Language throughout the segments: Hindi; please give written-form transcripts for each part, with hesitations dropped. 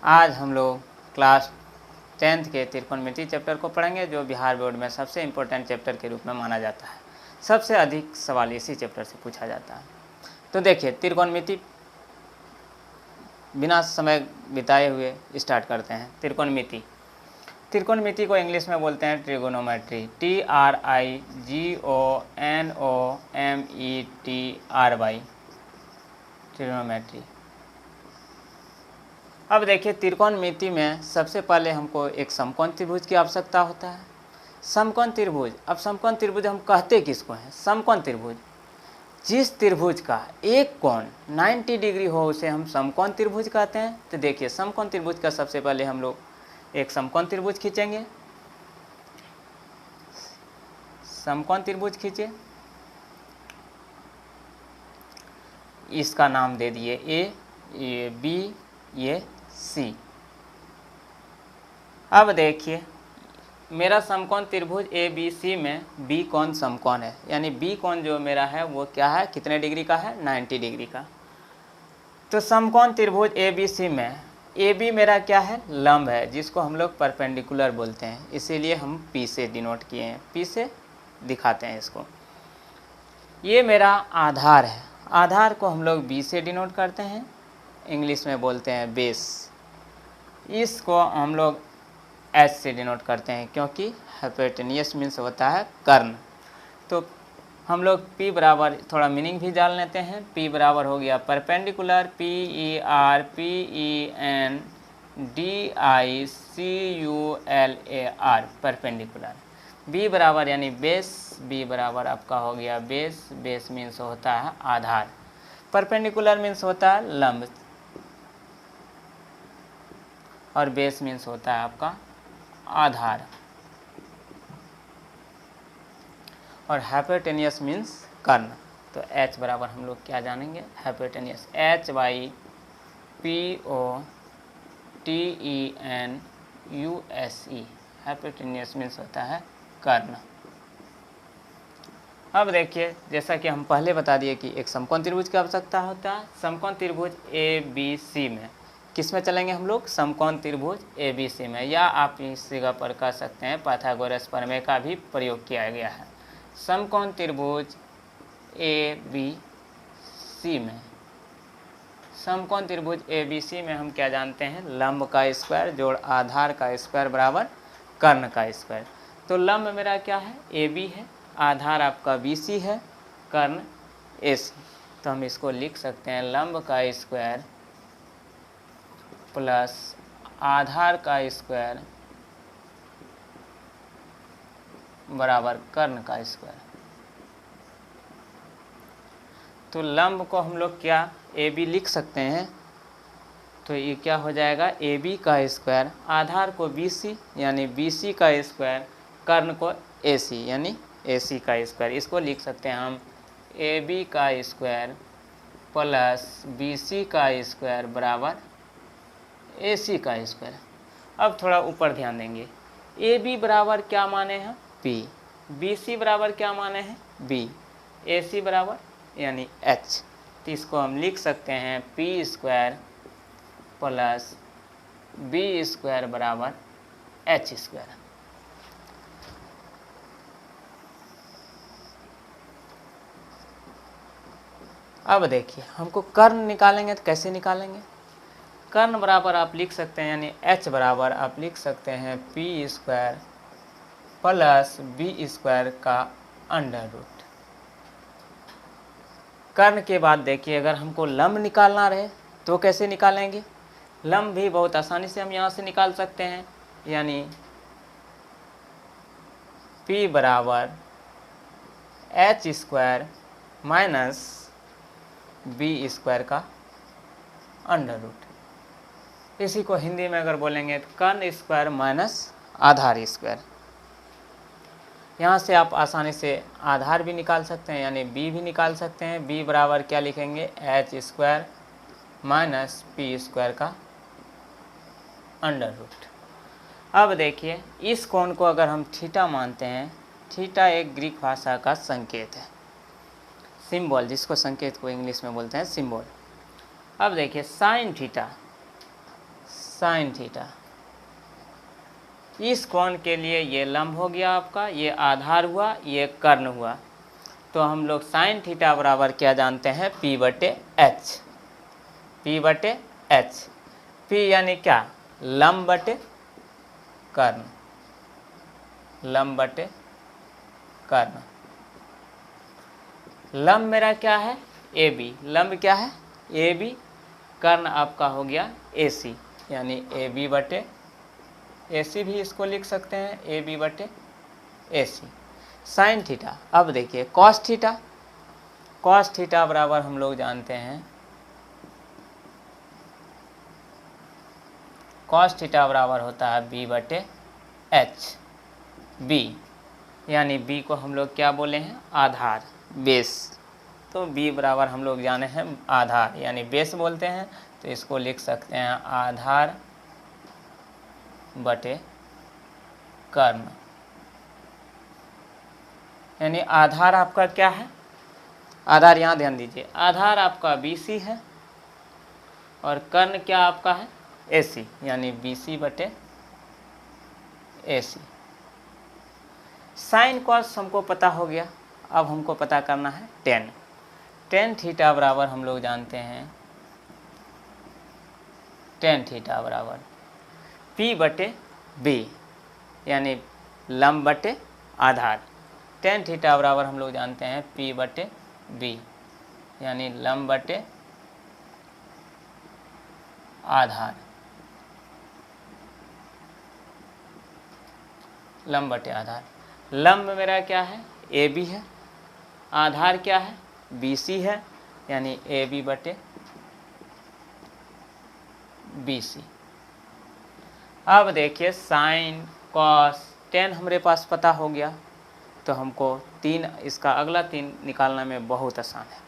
आज हम लोग क्लास 10th के त्रिकोणमिति चैप्टर को पढ़ेंगे, जो बिहार बोर्ड में सबसे इम्पोर्टेंट चैप्टर के रूप में माना जाता है। सबसे अधिक सवाल इसी चैप्टर से पूछा जाता है। तो देखिए, त्रिकोणमिति बिना समय बिताए हुए स्टार्ट करते हैं। त्रिकोणमिति को इंग्लिश में बोलते हैं ट्रिगोनोमेट्री, TRIGONOMETRY, ट्रिगोनोमेट्री। अब देखिए, त्रिकोणमिति में सबसे पहले हमको एक समकोण त्रिभुज की आवश्यकता होता है। समकोण त्रिभुज, अब समकोण त्रिभुज हम कहते किसको हैं? समकोण त्रिभुज, जिस त्रिभुज का एक कोण 90 डिग्री हो उसे हम समकोण त्रिभुज कहते हैं। तो देखिए, समकोण त्रिभुज का सबसे पहले हम लोग एक समकोण त्रिभुज खींचेंगे। समकोण त्रिभुज खींचे, इसका नाम दे दिए ए, ये बी, ये सी। अब देखिए, मेरा समकोण त्रिभुज ए बी सी में बी कोण समकोण है, यानी बी कोण जो मेरा है वो क्या है, कितने डिग्री का है? 90 डिग्री का। तो समकोण त्रिभुज ए बी सी में ए बी मेरा क्या है? लंब है, जिसको हम लोग परपेंडिकुलर बोलते हैं, इसीलिए हम पी से डिनोट किए हैं, पी से दिखाते हैं इसको। ये मेरा आधार है, आधार को हम लोग बी से डिनोट करते हैं, इंग्लिश में बोलते हैं बेस। इसको हम लोग एच से डिनोट करते हैं, क्योंकि हाइपोटेन्यूस मीन्स होता है कर्ण। तो हम लोग P बराबर, थोड़ा मीनिंग भी जान लेते हैं। P बराबर हो गया परपेंडिकुलर, PERPENDICULAR, परपेंडिकुलर। B बराबर यानी बेस, B बराबर आपका हो गया बेस, बेस मीन्स होता है आधार, परपेंडिकुलर मीन्स होता है लंब, और बेस मीन्स होता है आपका आधार, और हाइपोटेन्यूस मीन्स कर्ण। तो H बराबर हम लोग क्या जानेंगे? हाइपोटेन्यूस, HYPOTENUSE, हाइपोटेन्यूस मीन्स होता है कर्ण। अब देखिए, जैसा कि हम पहले बता दिए कि एक समकोण त्रिभुज की आवश्यकता होता है। समकोण त्रिभुज ए बी सी में किस में चलेंगे हम लोग? समकोण त्रिभुज ए बी सी में, या आप इस जगह पर कह सकते हैं पाइथागोरस प्रमेय का भी प्रयोग किया गया है। समकोण त्रिभुज ए बी सी में, समकोण त्रिभुज ए बी सी में हम क्या जानते हैं? लंब का स्क्वायर जोड़ आधार का स्क्वायर बराबर कर्ण का स्क्वायर। तो लंब मेरा क्या है? ए बी है, आधार आपका बी सी है, कर्ण ए सी। तो हम इसको लिख सकते हैं लंब का स्क्वायर प्लस आधार का स्क्वायर बराबर कर्ण का स्क्वायर। तो लंब को हम लोग क्या ए बी लिख सकते हैं, तो ये क्या हो जाएगा? ए बी का स्क्वायर, आधार को बी सी यानी बी सी का स्क्वायर, कर्ण को ए सी यानी ए सी का स्क्वायर। इसको लिख सकते हैं हम ए बी का स्क्वायर प्लस बी सी का स्क्वायर बराबर ए सी का स्क्वायर। अब थोड़ा ऊपर ध्यान देंगे, ए बी बराबर क्या माने हैं? पी, बी सी बराबर क्या माने हैं? बी, ए सी बराबर यानी एच। तो इसको हम लिख सकते हैं P square plus B square बराबर एच स्क्वायर। अब देखिए, हमको कर्ण निकालेंगे तो कैसे निकालेंगे? कर्ण बराबर आप लिख सकते हैं, यानी H बराबर आप लिख सकते हैं P square plus B square का अंडर रूट। कर्ण के बाद देखिए, अगर हमको लंब निकालना रहे तो कैसे निकालेंगे? लंब भी बहुत आसानी से हम यहाँ से निकाल सकते हैं, यानी P बराबर H square minus B square का अंडर रूट। इसी को हिंदी में अगर बोलेंगे तो कर्ण स्क्वायर माइनस आधार स्क्वायर। यहाँ से आप आसानी से आधार भी निकाल सकते हैं, यानी b भी निकाल सकते हैं। b बराबर क्या लिखेंगे? H square minus P square का अंडर रूट। अब देखिए, इस कोण को अगर हम थीटा मानते हैं, थीटा एक ग्रीक भाषा का संकेत है, सिंबल, जिसको संकेत को इंग्लिश में बोलते हैं सिंबल। अब देखिए, साइन थीटा, साइन थीटा। इस कोण के लिए ये लंब हो गया आपका, ये आधार हुआ, ये कर्ण हुआ। तो हम लोग साइन थीटा बराबर क्या जानते हैं, P/H। P/H, P यानी क्या, लंब बटे कर्ण, लंब बटे कर्ण। लंब मेरा क्या है, AB, लंब क्या है AB, कर्ण आपका हो गया AC, यानी AB/AC भी इसको लिख सकते हैं, AB/AC। साइन थीटा, अब देखिए कॉस थीटा, कॉस थीटा बराबर हम लोग जानते हैं, कॉस थीटा बराबर होता है B/H, B यानी B को हम लोग क्या बोले हैं, आधार, बेस। तो B बराबर हम लोग जाने हैं आधार यानी बेस बोलते हैं, तो इसको लिख सकते हैं आधार बटे कर्ण। यानी आधार आपका क्या है, आधार यहाँ ध्यान दीजिए, आधार आपका BC है और कर्ण क्या आपका है AC, यानी BC/AC। साइन कॉस हमको पता हो गया, अब हमको पता करना है टेन। टेन थीटा बराबर हम लोग जानते हैं, टेन थीटा बराबर P/B यानी लंब बटे आधार। टेन थीटा बराबर हम लोग जानते हैं P/B यानी लंब बटे आधार, लंब बटे आधार। लंब मेरा क्या है, AB है, आधार क्या है BC है, यानी AB/BC। अब देखिए साइन कॉस टेन हमारे पास पता हो गया, तो हमको तीन, इसका अगला तीन निकालने में बहुत आसान है।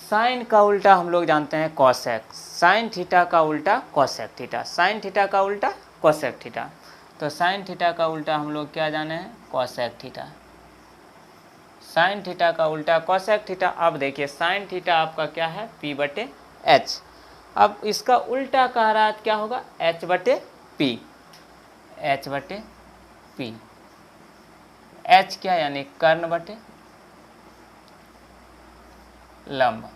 साइन का उल्टा हम लोग जानते हैं कॉसेक, साइन थीटा का उल्टा कॉसेक थीटा, साइन थीटा का उल्टा कॉसेक थीटा। तो साइन थीटा का उल्टा हम लोग क्या जाने हैं, कॉसेक थीटा, साइन थीटा का उल्टा कॉसेक थीटा। अब देखिए साइन थीटा आपका क्या है P/H, अब इसका उल्टा कह रहा है क्या होगा, H/P, H/P। H क्या यानी कर्ण बटे लंब।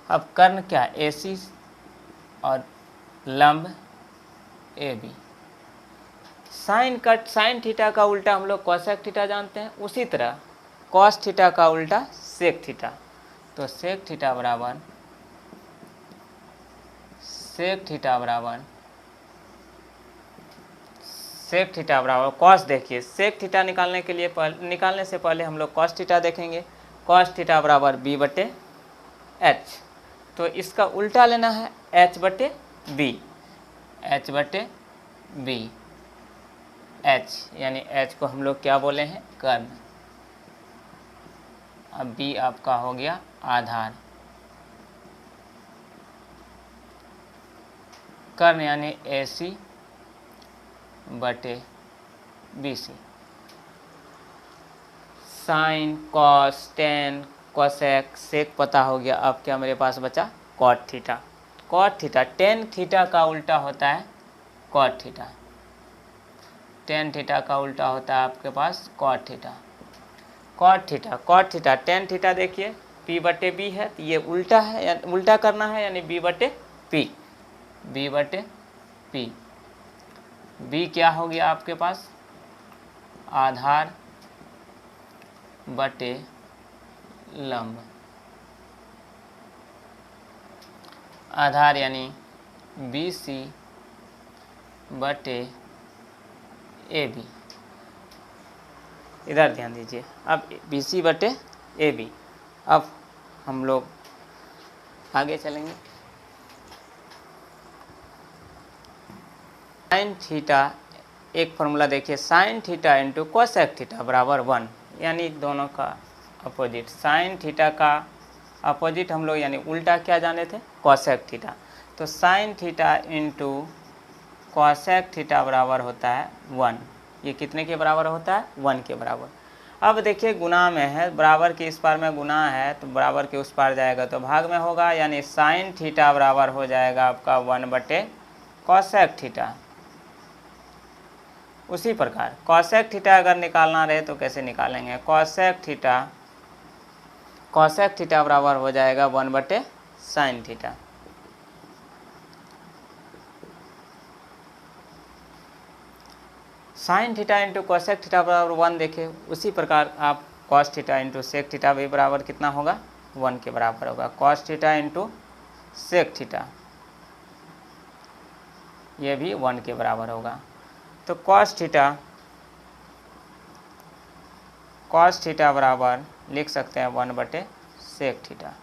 अब कर्ण क्या AC और लंब AB। साइन थीटा का उल्टा हम लोग कॉसेक थीटा जानते हैं, उसी तरह कॉस थीटा का उल्टा सेक थीटा। तो सेक थीटा बराबर कॉस। देखिए सेक थीटा निकालने के लिए निकालने से पहले हम लोग कॉस थीटा देखेंगे। कॉस थीटा बराबर B/H, तो इसका उल्टा लेना है H/B, H/B। H यानी H को हम लोग क्या बोले हैं, कर्ण। अब B आपका हो गया आधार, कर्ण यानी AC/BC। Sine cos tan cosec sec पता हो गया, अब क्या मेरे पास बचा, cot theta. Cot theta, tan theta का उल्टा होता है कॉट थीटा, टेन थीटा का उल्टा होता है आपके पास cot theta. Cot theta tan theta देखिए P/B है, तो ये उल्टा है, उल्टा करना है यानी B/P, B/P। B क्या हो गया आपके पास, आधार बटे लंब, आधार यानी BC/AB। इधर ध्यान दीजिए, अब BC/AB। अब हम लोग आगे चलेंगे। साइन थीटा, एक फॉर्मूला देखिए, sign theta into cosec theta बराबर 1, यानी दोनों का अपोजिट। साइन थीटा का अपोजिट हम लोग यानी उल्टा क्या जाने थे, कोसेक थीटा। तो sign theta into cosec theta बराबर होता है 1। ये कितने के बराबर होता है, 1 के बराबर। अब देखिए गुना में है, बराबर के इस पार में गुना है तो बराबर के उस पार जाएगा तो भाग में होगा, यानी साइन थीटा बराबर हो जाएगा आपका 1 कोसेक थीटा। उसी प्रकार कोसेक थीटा अगर निकालना रहे तो कैसे निकालेंगे, कोसेक थीटा बराबर हो जाएगा 1 sine theta. Sine theta into cosec theta बराबर 1 देखिए, उसी प्रकार आप cos theta into sec theta भी बराबर कितना होगा, 1 के बराबर होगा। Cos theta into sec theta ये भी 1 के बराबर होगा। तो कॉस थीटा बराबर लिख सकते हैं 1 सेक थीटा।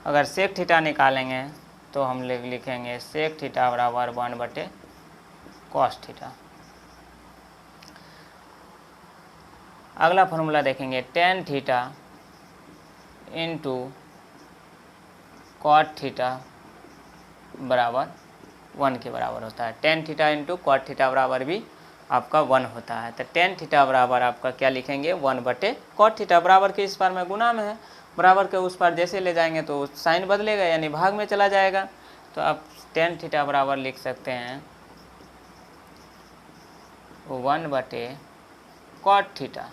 अगर सेक थीटा निकालेंगे तो हम लिखेंगे सेक थीटा बराबर 1 कॉस थीटा। अगला फॉर्मूला देखेंगे, tan theta into cot theta बराबर 1 के बराबर होता है। Tan theta into cot theta बराबर भी आपका 1 होता है। तो टेन थीटा बराबर आपका क्या लिखेंगे, 1 कॉट थीटा। बराबर के इस पार में गुना में है, बराबर के उस पार जैसे ले जाएंगे तो साइन बदलेगा यानी भाग में चला जाएगा। तो आप टेन थीटा बराबर लिख सकते हैं 1 कॉट थीटा।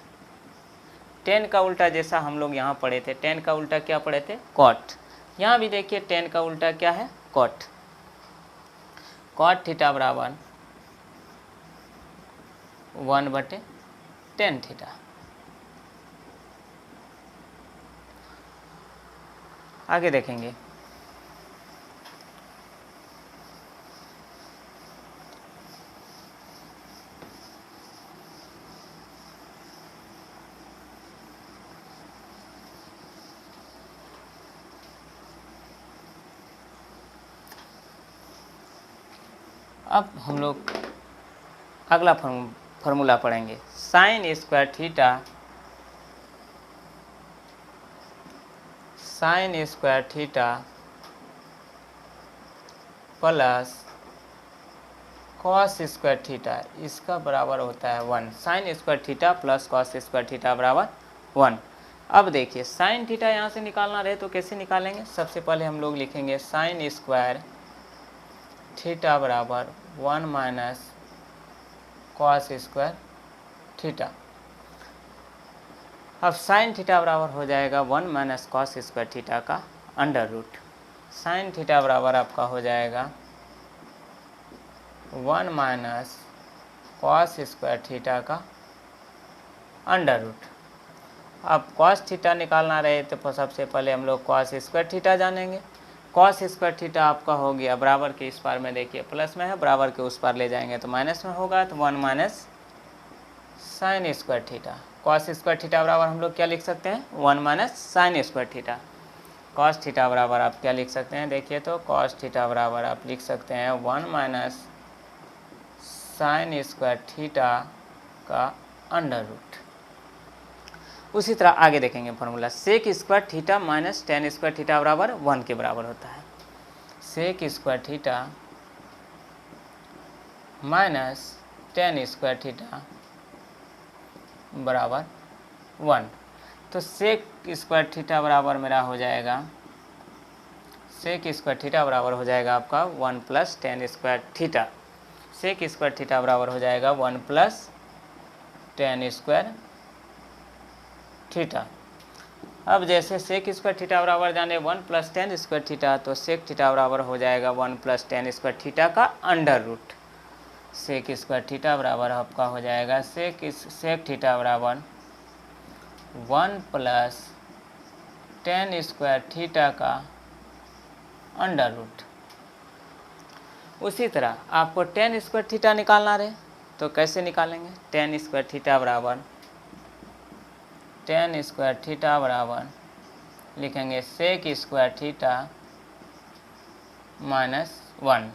टेन का उल्टा जैसा हम लोग यहाँ पढ़े थे, टेन का उल्टा क्या पढ़े थे, कॉट। यहाँ भी देखिए टेन का उल्टा क्या है, कॉट। कॉट थीटा बराबर 1/tan थीटा। आगे देखेंगे, अब हम लोग अगला फार्मूला पढ़ेंगे, sign square theta plus cos square theta, इसका बराबर होता है 1। Sign square theta plus cos square theta बराबर 1। अब देखिए साइन थीटा यहाँ से निकालना रहे तो कैसे निकालेंगे, सबसे पहले हम लोग लिखेंगे साइन स्क्वायर थीटा बराबर 1 माइनस कॉस स्क्वायर थीटा। अब साइन थीटा बराबर हो जाएगा 1 माइनस कॉस स्क्वायर थीटा का अंडर रूट। साइन थीटा बराबर आपका हो जाएगा 1 माइनस कॉस स्क्वायर थीटा का अंडर रूट। अब कॉस थीटा निकालना रहे तो सबसे पहले हम लोग कॉस स्क्वायर थीटा जानेंगे। कॉस स्क्वायर थीटा आपका हो गया, बराबर के इस पार में देखिए प्लस में है, बराबर के उस पार ले जाएंगे तो माइनस में होगा, तो 1 minus sine square theta. Cos square theta बराबर हम लोग क्या लिख सकते हैं, 1 minus sine square theta. Cos theta बराबर आप क्या लिख सकते हैं, देखिए तो कॉस थीटा बराबर आप लिख सकते हैं 1 माइनस साइन स्क्वायर थीटा का अंडर रूट। उसी तरह आगे देखेंगे formula, sec square theta minus tan square theta बराबर 1 के बराबर होता है। Sec square theta minus tan square theta बराबर 1। तो सेक स्क्वायर थीटा बराबर मेरा हो जाएगा, सेक स्क्वायर थीटा बराबर हो जाएगा आपका 1 plus tan square theta. Sec square theta बराबर हो जाएगा 1 प्लस टेन स्क्वायर थीटा। अब जैसे सेक स्क्वायर थीटा बराबर जाने 1 प्लस टेन स्क्वायर थीटा, तो सेक थीटा बराबर हो जाएगा 1 प्लस टेन स्क्वायर थीटा का under root. Sec square theta बराबर आपका हो जाएगा सेक थीटा बराबर 1 प्लस टेन स्क्वायर थीटा का अंडर रूट। उसी तरह आपको टेन स्क्वायर थीटा निकालना रहे तो कैसे निकालेंगे, टेन स्क्वायर थीटा बराबर टेन स्क्वायर थीटा बराबर लिखेंगे सेक स्क्वायर थीटा माइनस 1।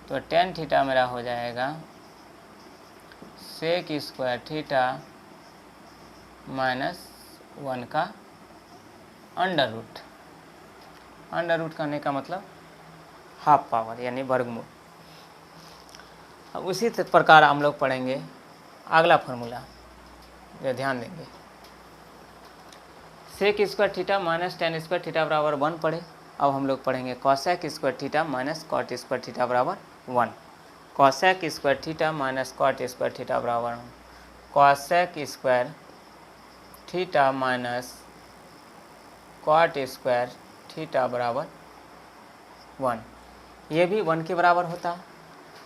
तो टेन थीटा मेरा हो जाएगा सेक स्क्वायर थीटा माइनस 1 का अंडर रूट। अंडर रूट करने का मतलब हाफ पावर यानी वर्गमूल। अब उसी प्रकार हम लोग पढ़ेंगे अगला फॉर्मूला, जो ध्यान देंगे। Sec square theta minus tan square theta बराबर 1 पढ़े। अब हम लोग पढ़ेंगे cosec square theta minus cot square theta बराबर 1। Cosec square theta minus cot square theta बराबर 1। Cosec square theta minus cot square theta बराबर 1, ये भी 1 के बराबर होता है।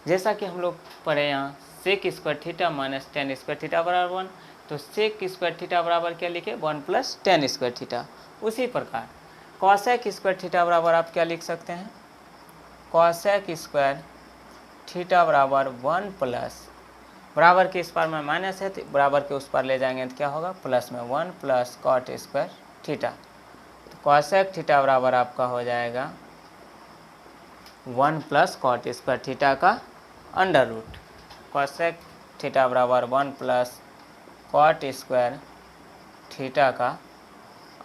जैसा कि हम लोग पढ़े यहाँ sec square theta minus tan square theta बराबर 1, तो सेक स्क्वायर थीटा बराबर क्या लिखे 1 प्लस टेन स्क्वायर थीटा। उसी प्रकार कॉसेक स्क्वायर थीटा बराबर आप क्या लिख सकते हैं, कॉसेक स्क्वायर थीटा बराबर 1 प्लस, बराबर के इस पार में माइनस है तो बराबर के उस पार ले जाएंगे तो क्या होगा प्लस में 1 प्लस कॉट स्क्वायर थीटा। तो कॉसेक थीटा बराबर आपका हो जाएगा 1 प्लस कॉट स्क्वायर थीटा का अंडर रूट। कॉसेक थीटा बराबर 1 प्लस कॉट स्क्वायर थीटा का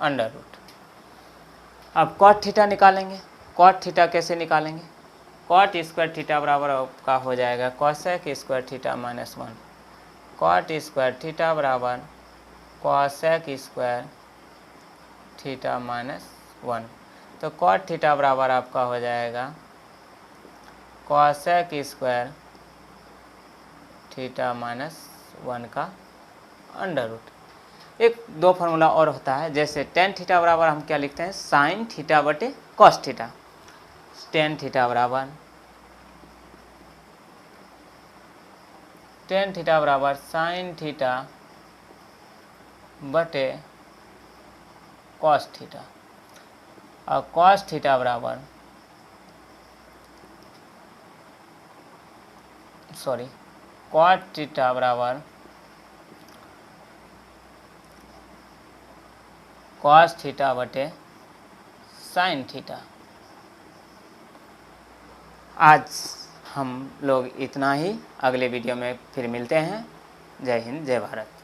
अंडर रूट। अब कॉट थीटा निकालेंगे। कॉट थीटा कैसे निकालेंगे, कॉट स्क्वायर थीटा बराबर आपका हो जाएगा cosec square theta minus 1। Cot square theta बराबर कॉसेक स्क्वायर थीटा माइनस 1। तो कॉट थीटा बराबर आपका हो जाएगा कॉसेक स्क्वायर थीटा माइनस 1 का अंडर रूट। एक दो फार्मूला और होता है, जैसे टेन थीटा बराबर हम क्या लिखते हैं साइन थीटा बटे कॉस थीटा। टेन थीटा बराबर साइन थीटा बटे कॉस थीटा, और कॉस थीटा बराबर कॉट थीटा बराबर कॉस थीटा बटे साइन थीटा। आज हम लोग इतना ही, अगले वीडियो में फिर मिलते हैं। जय हिंद जय भारत।